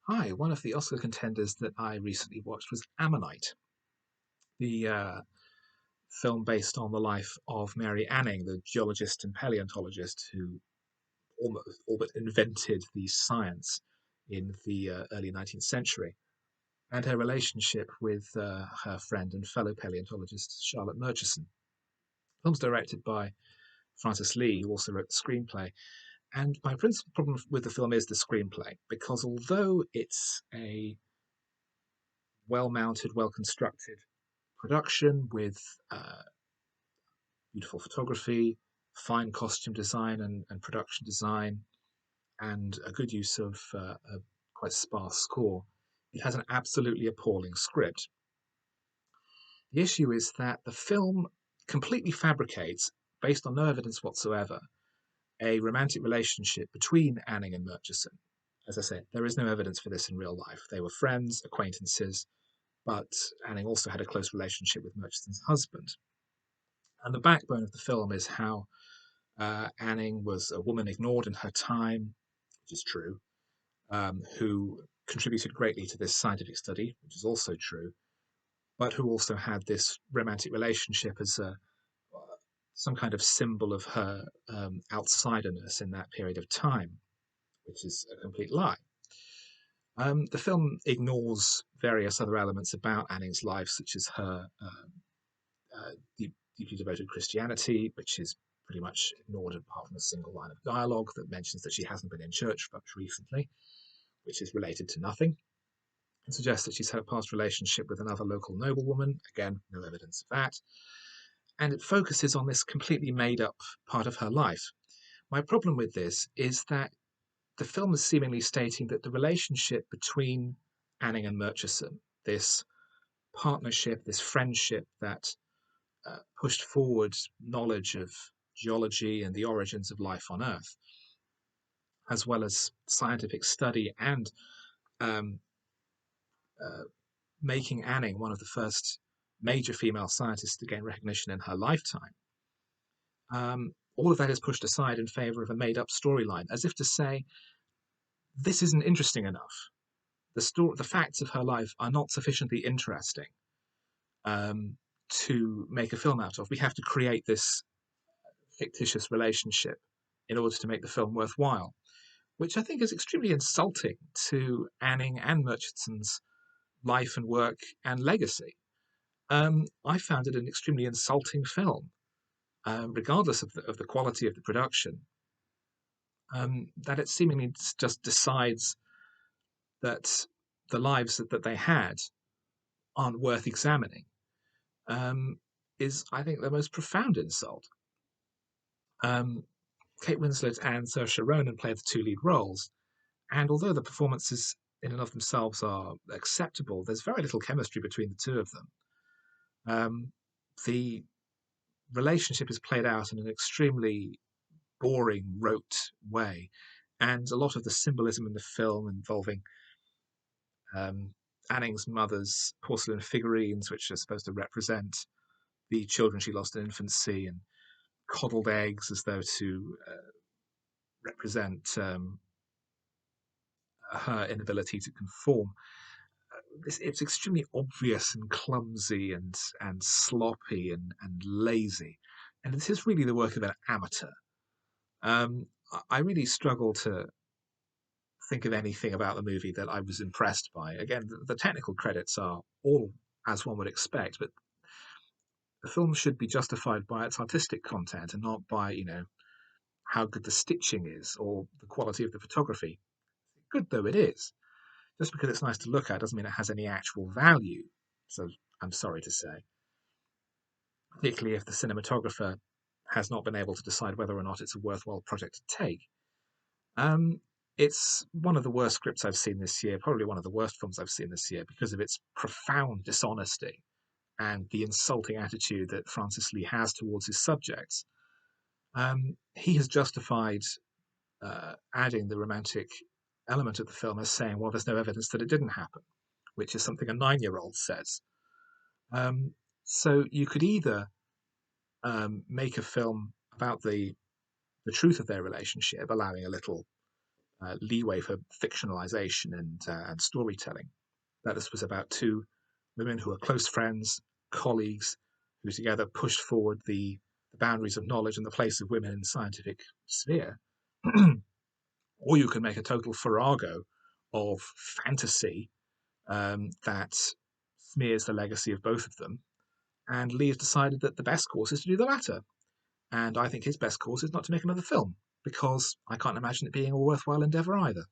Hi, one of the Oscar contenders that I recently watched was Ammonite, the film based on the life of Mary Anning, the geologist and paleontologist who almost all but invented the science in the early 19th century, and her relationship with her friend and fellow paleontologist Charlotte Murchison. The film's directed by Francis Lee, who also wrote the screenplay. And my principal problem with the film is the screenplay, because although it's a well mounted, well constructed production with uh, beautiful photography, fine costume design and production design, and a good use of a quite sparse score. It has an absolutely appalling script. The issue is that the film completely fabricates, based on no evidence whatsoever, a romantic relationship between Anning and Murchison. As I said, there is no evidence for this in real life. They were friends, acquaintances, but Anning also had a close relationship with Murchison's husband. And the backbone of the film is how Anning was a woman ignored in her time, which is true, who contributed greatly to this scientific study, which is also true, but who also had this romantic relationship as some kind of symbol of her outsiderness in that period of time, which is a complete lie. The film ignores various other elements about Anning's life, such as her deeply devoted Christianity, which is pretty much ignored apart from a single line of dialogue that mentions that she hasn't been in church much recently, which is related to nothing. It suggests that she's had a past relationship with another local noblewoman. Again, no evidence of that. And it focuses on this completely made up part of her life. My problem with this is that the film is seemingly stating that the relationship between Anning and Murchison, this partnership, this friendship that pushed forward knowledge of geology and the origins of life on Earth, as well as scientific study and um, uh, making Anning one of the first major female scientists to gain recognition in her lifetime. All of that is pushed aside in favor of a made up storyline, as if to say, this isn't interesting enough. The facts of her life are not sufficiently interesting um, to make a film out of. We have to create this fictitious relationship in order to make the film worthwhile, which I think is extremely insulting to Anning and Murchison's life and work and legacy. I found it an extremely insulting film, regardless of the quality of the production. That it seemingly just decides that the lives that they had aren't worth examining um, is, I think, the most profound insult. Um, Kate Winslet and Saoirse Ronan play the two lead roles, and although the performances in and of themselves are acceptable, there's very little chemistry between the two of them. The relationship is played out in an extremely boring, rote way, and a lot of the symbolism in the film involving um, Anning's mother's porcelain figurines, which are supposed to represent the children she lost in infancy, and coddled eggs as though to represent her inability to conform. It's extremely obvious and clumsy and sloppy and lazy, and this is really the work of an amateur. I really struggle to think of anything about the movie that I was impressed by. Again, the technical credits are all as one would expect, but the film should be justified by its artistic content and not by how good the stitching is or the quality of the photography. Good though it is, just because it's nice to look at doesn't mean it has any actual value. So I'm sorry to say, particularly if the cinematographer has not been able to decide whether or not it's a worthwhile project to take. Um, it's one of the worst scripts I've seen this year, probably one of the worst films I've seen this year because of its profound dishonesty and the insulting attitude that Francis Lee has towards his subjects. He has justified adding the romantic element of the film as saying, well, there's no evidence that it didn't happen, which is something a 9-year-old says. Um, so you could either make a film about the truth of their relationship, allowing a little leeway for fictionalization and storytelling. That this was about two women who were close friends, colleagues, who together pushed forward the boundaries of knowledge and the place of women in the scientific sphere. Or you can make a total farrago of fantasy that smears the legacy of both of them. And Lee has decided that the best course is to do the latter. And I think his best course is not to make another film, because I can't imagine it being a worthwhile endeavour either.